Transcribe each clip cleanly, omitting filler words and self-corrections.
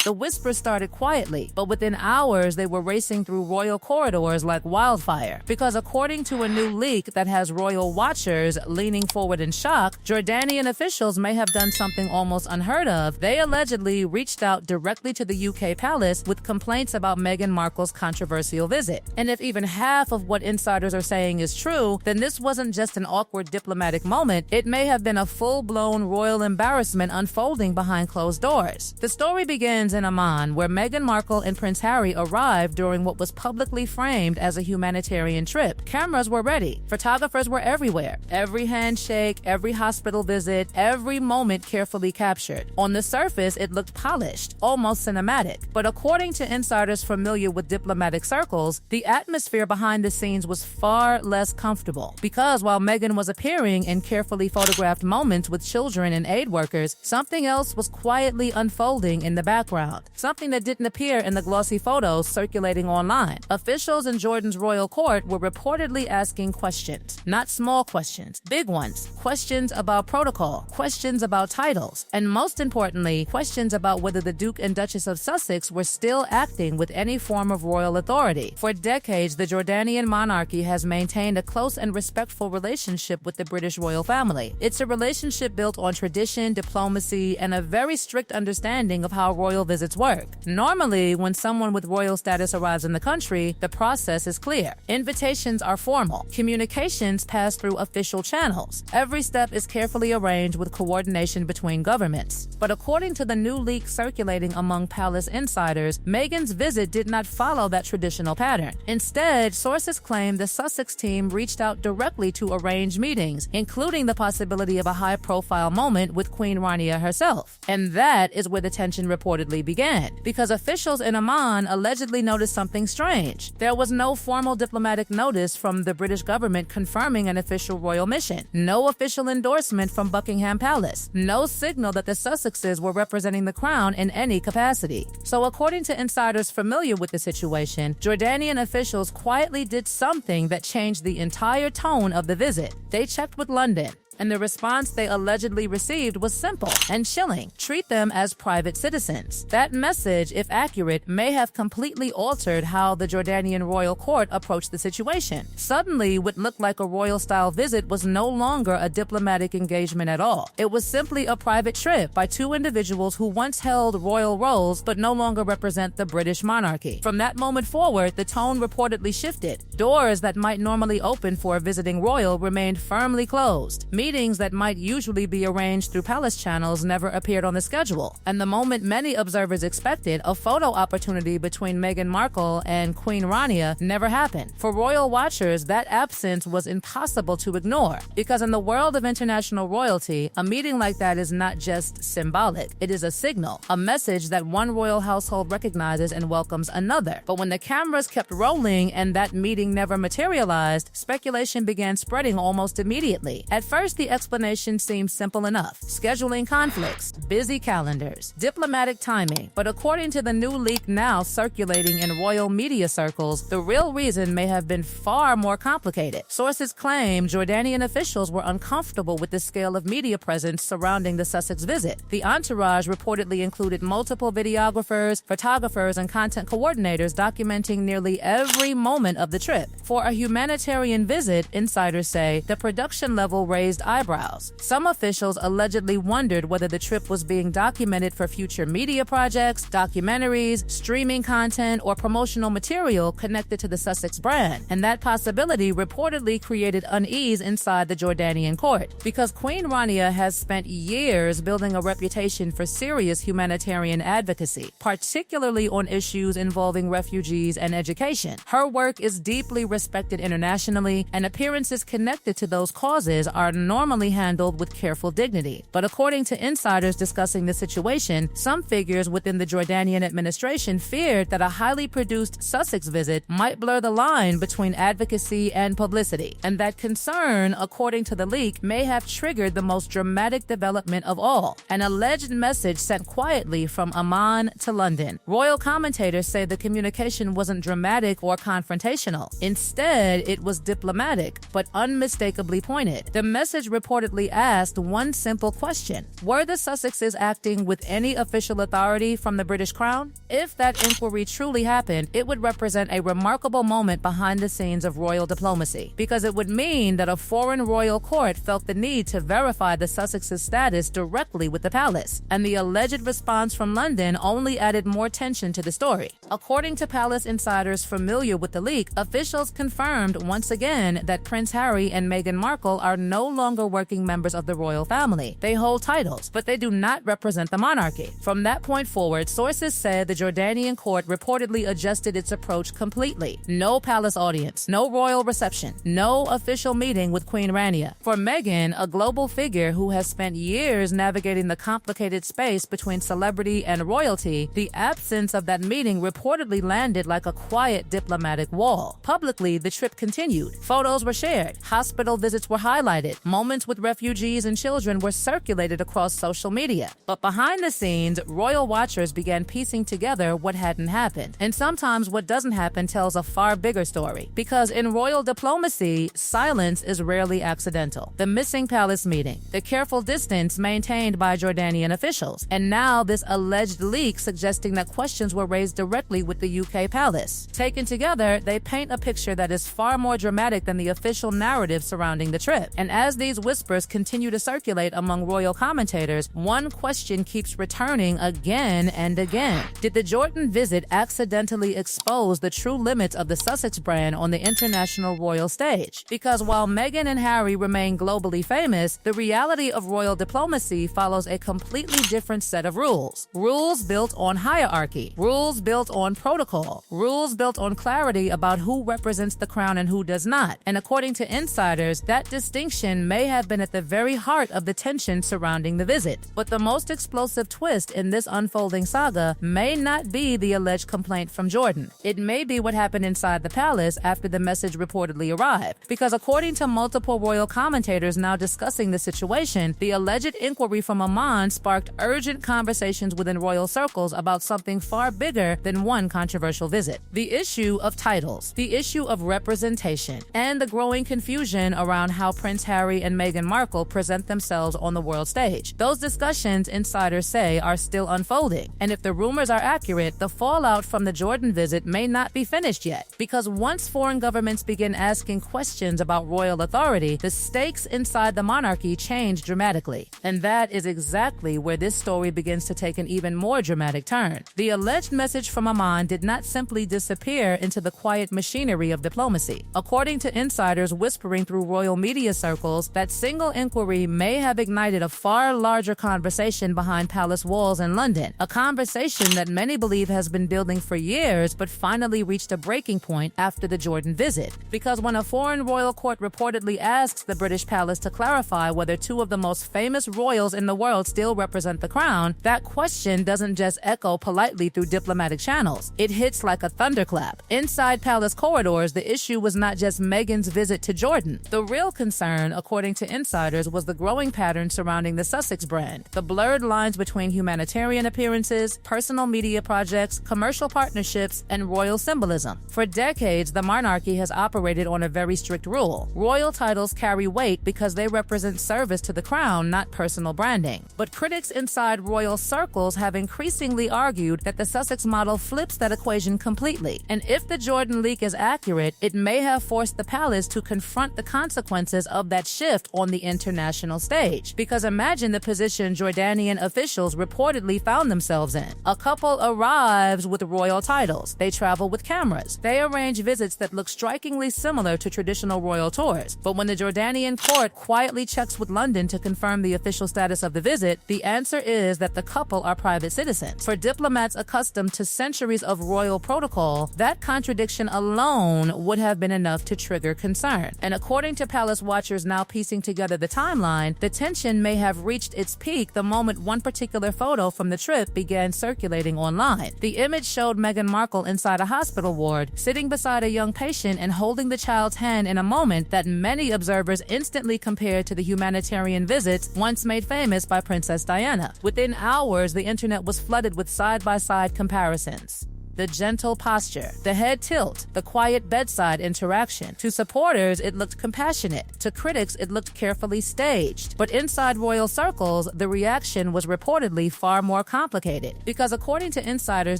The whispers started quietly, but within hours they were racing through royal corridors like wildfire. Because according to a new leak that has royal watchers leaning forward in shock, Jordanian officials may have done something almost unheard of. They allegedly reached out directly to the UK palace with complaints about Meghan Markle's controversial visit. And if even half of what insiders are saying is true, then this wasn't just an awkward diplomatic moment. It may have been a full-blown royal embarrassment unfolding behind closed doors. The story begins in Amman, where Meghan Markle and Prince Harry arrived during what was publicly framed as a humanitarian trip. Cameras were ready. Photographers were everywhere. Every handshake, every hospital visit, every moment carefully captured. On the surface, it looked polished, almost cinematic. But according to insiders familiar with diplomatic circles, the atmosphere behind the scenes was far less comfortable. Because while Meghan was appearing in carefully photographed moments with children and aid workers, something else was quietly unfolding in the background. Something that didn't appear in the glossy photos circulating online. Officials in Jordan's royal court were reportedly asking questions. Not small questions, big ones. Questions about protocol, questions about titles, and most importantly, questions about whether the Duke and Duchess of Sussex were still acting with any form of royal authority. For decades, the Jordanian monarchy has maintained a close and respectful relationship with the British royal family. It's a relationship built on tradition, diplomacy, and a very strict understanding of how royal visits work. Normally, when someone with royal status arrives in the country, the process is clear. Invitations are formal. Communications pass through official channels. Every step is carefully arranged with coordination between governments. But according to the new leak circulating among palace insiders, Meghan's visit did not follow that traditional pattern. Instead, sources claim the Sussex team reached out directly to arrange meetings, including the possibility of a high-profile moment with Queen Rania herself. And that is where the tension reportedly began, because officials in Amman allegedly noticed something strange. There was no formal diplomatic notice from the British government confirming an official royal mission, no official endorsement from Buckingham Palace, no signal that the Sussexes were representing the crown in any capacity. So according to insiders familiar with the situation, Jordanian officials quietly did something that changed the entire tone of the visit. They checked with London, and the response they allegedly received was simple and chilling. Treat them as private citizens. That message, if accurate, may have completely altered how the Jordanian royal court approached the situation. Suddenly, what looked like a royal-style visit was no longer a diplomatic engagement at all. It was simply a private trip by two individuals who once held royal roles but no longer represent the British monarchy. From that moment forward, the tone reportedly shifted. Doors that might normally open for a visiting royal remained firmly closed. Meetings that might usually be arranged through palace channels never appeared on the schedule. And the moment many observers expected, a photo opportunity between Meghan Markle and Queen Rania, never happened. For royal watchers, that absence was impossible to ignore, because in the world of international royalty, a meeting like that is not just symbolic. It is a signal, a message that one royal household recognizes and welcomes another. But when the cameras kept rolling and that meeting never materialized, speculation began spreading almost immediately. At first, the explanation seemed simple enough. Scheduling conflicts, busy calendars, diplomatic timing. But according to the new leak now circulating in royal media circles, the real reason may have been far more complicated. Sources claim Jordanian officials were uncomfortable with the scale of media presence surrounding the Sussex visit. The entourage reportedly included multiple videographers, photographers, and content coordinators documenting nearly every moment of the trip. For a humanitarian visit, insiders say, the production level raised eyebrows. Some officials allegedly wondered whether the trip was being documented for future media projects, documentaries, streaming content, or promotional material connected to the Sussex brand. And that possibility reportedly created unease inside the Jordanian court, because Queen Rania has spent years building a reputation for serious humanitarian advocacy, particularly on issues involving refugees and education. Her work is deeply respected internationally, and appearances connected to those causes are normally handled with careful dignity. But according to insiders discussing the situation, some figures within the Jordanian administration feared that a highly produced Sussex visit might blur the line between advocacy and publicity. And that concern, according to the leak, may have triggered the most dramatic development of all, an alleged message sent quietly from Amman to London. Royal commentators say the communication wasn't dramatic or confrontational. Instead, it was diplomatic, but unmistakably pointed. The message message reportedly asked one simple question: were the Sussexes acting with any official authority from the British Crown? If that inquiry truly happened, it would represent a remarkable moment behind the scenes of royal diplomacy, because it would mean that a foreign royal court felt the need to verify the Sussexes' status directly with the palace, and the alleged response from London only added more tension to the story. According to palace insiders familiar with the leak, officials confirmed once again that Prince Harry and Meghan Markle are no longer working members of the royal family. They hold titles, but they do not represent the monarchy. From that point forward, sources said the Jordanian court reportedly adjusted its approach completely. No palace audience, no royal reception, no official meeting with Queen Rania. For Meghan, a global figure who has spent years navigating the complicated space between celebrity and royalty, the absence of that meeting reportedly landed like a quiet diplomatic wall. Publicly, the trip continued. Photos were shared, hospital visits were highlighted, moments with refugees and children were circulated across social media. But behind the scenes, royal watchers began piecing together what hadn't happened. And sometimes what doesn't happen tells a far bigger story. Because in royal diplomacy, silence is rarely accidental. The missing palace meeting, the careful distance maintained by Jordanian officials, and now this alleged leak suggesting that questions were raised directly with the UK palace. Taken together, they paint a picture that is far more dramatic than the official narrative surrounding the trip. And as these whispers continue to circulate among royal commentators, one question keeps returning again and again. Did the Jordan visit accidentally expose the true limits of the Sussex brand on the international royal stage? Because while Meghan and Harry remain globally famous, the reality of royal diplomacy follows a completely different set of rules. Rules built on hierarchy, rules built on protocol, rules built on clarity about who represents the crown and who does not. And according to insiders, that distinction may have been at the very heart of the tension surrounding the visit. But the most explosive twist in this unfolding saga may not be the alleged complaint from Jordan. It may be what happened inside the palace after the message reportedly arrived. Because according to multiple royal commentators now discussing the situation, the alleged inquiry from Amman sparked urgent conversations within royal circles about something far bigger than one controversial visit: the issue of titles, the issue of representation, and the growing confusion around how Prince Harry and Meghan Markle present themselves on the world stage. Those discussions, insiders say, are still unfolding, and if the rumors are accurate, the fallout from the Jordan visit may not be finished yet. Because once foreign governments begin asking questions about royal authority, the stakes inside the monarchy change dramatically. And that is exactly where this story begins to take an even more dramatic turn. The alleged message from Amman did not simply disappear into the quiet machinery of diplomacy. According to insiders whispering through royal media circles, that single inquiry may have ignited a far larger conversation behind palace walls in London, a conversation that many believe has been building for years but finally reached a breaking point after the Jordan visit. Because when a foreign royal court reportedly asks the British palace to clarify whether two of the most famous royals in the world still represent the crown, that question doesn't just echo politely through diplomatic channels. It hits like a thunderclap. Inside palace corridors, the issue was not just Meghan's visit to Jordan. The real concern, according to insiders, was the growing pattern surrounding the Sussex brand, the blurred lines between humanitarian appearances, personal media projects, commercial partnerships, and royal symbolism. For decades, the monarchy has operated on a very strict rule. Royal titles carry weight because they represent service to the crown, not personal branding. But critics inside royal circles have increasingly argued that the Sussex model flips that equation completely. And if the Jordan leak is accurate, it may have forced the palace to confront the consequences of that shift on the international stage. Because imagine the position Jordanian officials reportedly found themselves in. A couple arrives with royal titles. They travel with cameras. They arrange visits that look strikingly similar to traditional royal tours. But when the Jordanian court quietly checks with London to confirm the official status of the visit, the answer is that the couple are private citizens. For diplomats accustomed to centuries of royal protocol, that contradiction alone would have been enough to trigger concern. And according to palace watchers now piecing together the timeline, the tension may have reached its peak the moment one particular photo from the trip began circulating online. The image showed Meghan Markle inside a hospital ward, sitting beside a young patient and holding the child's hand in a moment that many observers instantly compared to the humanitarian visits once made famous by Princess Diana. Within hours, the internet was flooded with side-by-side comparisons. the gentle posture, the head tilt, the quiet bedside interaction. To supporters, it looked compassionate. To critics, it looked carefully staged. But inside royal circles, the reaction was reportedly far more complicated. Because according to insiders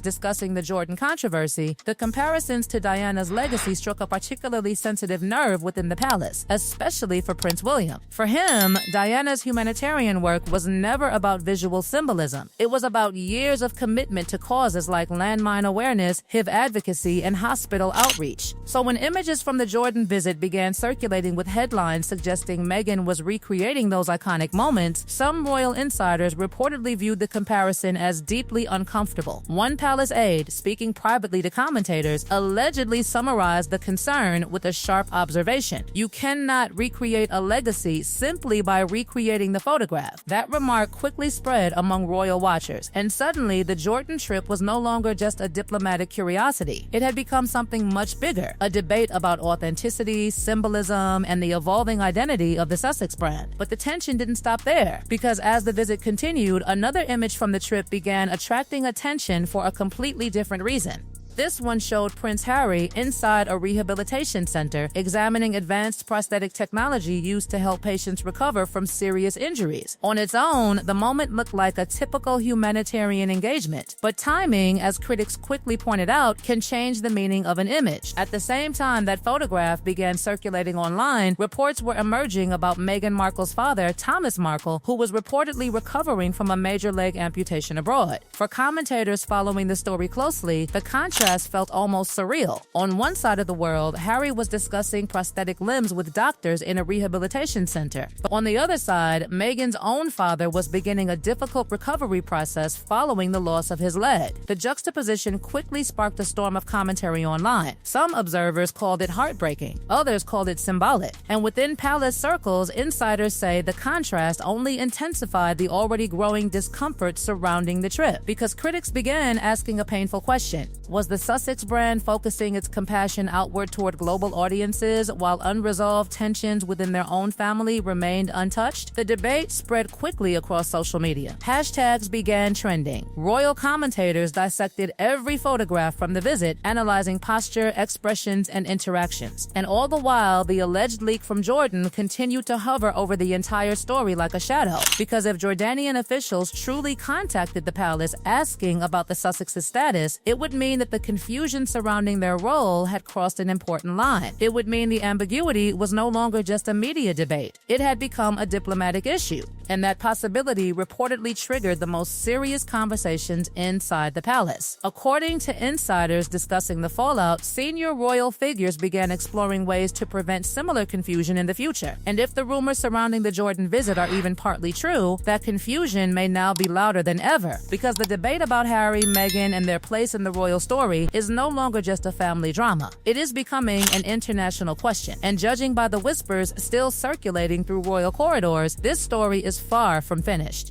discussing the Jordan controversy, the comparisons to Diana's legacy struck a particularly sensitive nerve within the palace, especially for Prince William. For him, Diana's humanitarian work was never about visual symbolism. It was about years of commitment to causes like landmine awareness, HIV advocacy, and hospital outreach. So when images from the Jordan visit began circulating with headlines suggesting Meghan was recreating those iconic moments, some royal insiders reportedly viewed the comparison as deeply uncomfortable. One palace aide, speaking privately to commentators, allegedly summarized the concern with a sharp observation: "You cannot recreate a legacy simply by recreating the photograph." That remark quickly spread among royal watchers, and suddenly the Jordan trip was no longer just a diplomatic curiosity. It had become something much bigger, a debate about authenticity, symbolism, and the evolving identity of the Sussex brand. But the tension didn't stop there, because as the visit continued, another image from the trip began attracting attention for a completely different reason. This one showed Prince Harry inside a rehabilitation center, examining advanced prosthetic technology used to help patients recover from serious injuries. On its own, the moment looked like a typical humanitarian engagement. But timing, as critics quickly pointed out, can change the meaning of an image. At the same time that photograph began circulating online, reports were emerging about Meghan Markle's father, Thomas Markle, who was reportedly recovering from a major leg amputation abroad. For commentators following the story closely, the contrast felt almost surreal. On one side of the world, Harry was discussing prosthetic limbs with doctors in a rehabilitation center. But on the other side, Meghan's own father was beginning a difficult recovery process following the loss of his leg. The juxtaposition quickly sparked a storm of commentary online. Some observers called it heartbreaking. Others called it symbolic. And within palace circles, insiders say the contrast only intensified the already growing discomfort surrounding the trip, because critics began asking a painful question: was the Sussex brand focusing its compassion outward toward global audiences while unresolved tensions within their own family remained untouched? The debate spread quickly across social media. Hashtags began trending. Royal commentators dissected every photograph from the visit, analyzing posture, expressions, and interactions. And all the while, the alleged leak from Jordan continued to hover over the entire story like a shadow. Because if Jordanian officials truly contacted the palace asking about the Sussexes' status, it would mean that the confusion surrounding their role had crossed an important line. It would mean the ambiguity was no longer just a media debate. It had become a diplomatic issue. And that possibility reportedly triggered the most serious conversations inside the palace. According to insiders discussing the fallout, senior royal figures began exploring ways to prevent similar confusion in the future. And if the rumors surrounding the Jordan visit are even partly true, that confusion may now be louder than ever, because the debate about Harry, Meghan, and their place in the royal story is no longer just a family drama. It is becoming an international question. And judging by the whispers still circulating through royal corridors, this story is far from finished.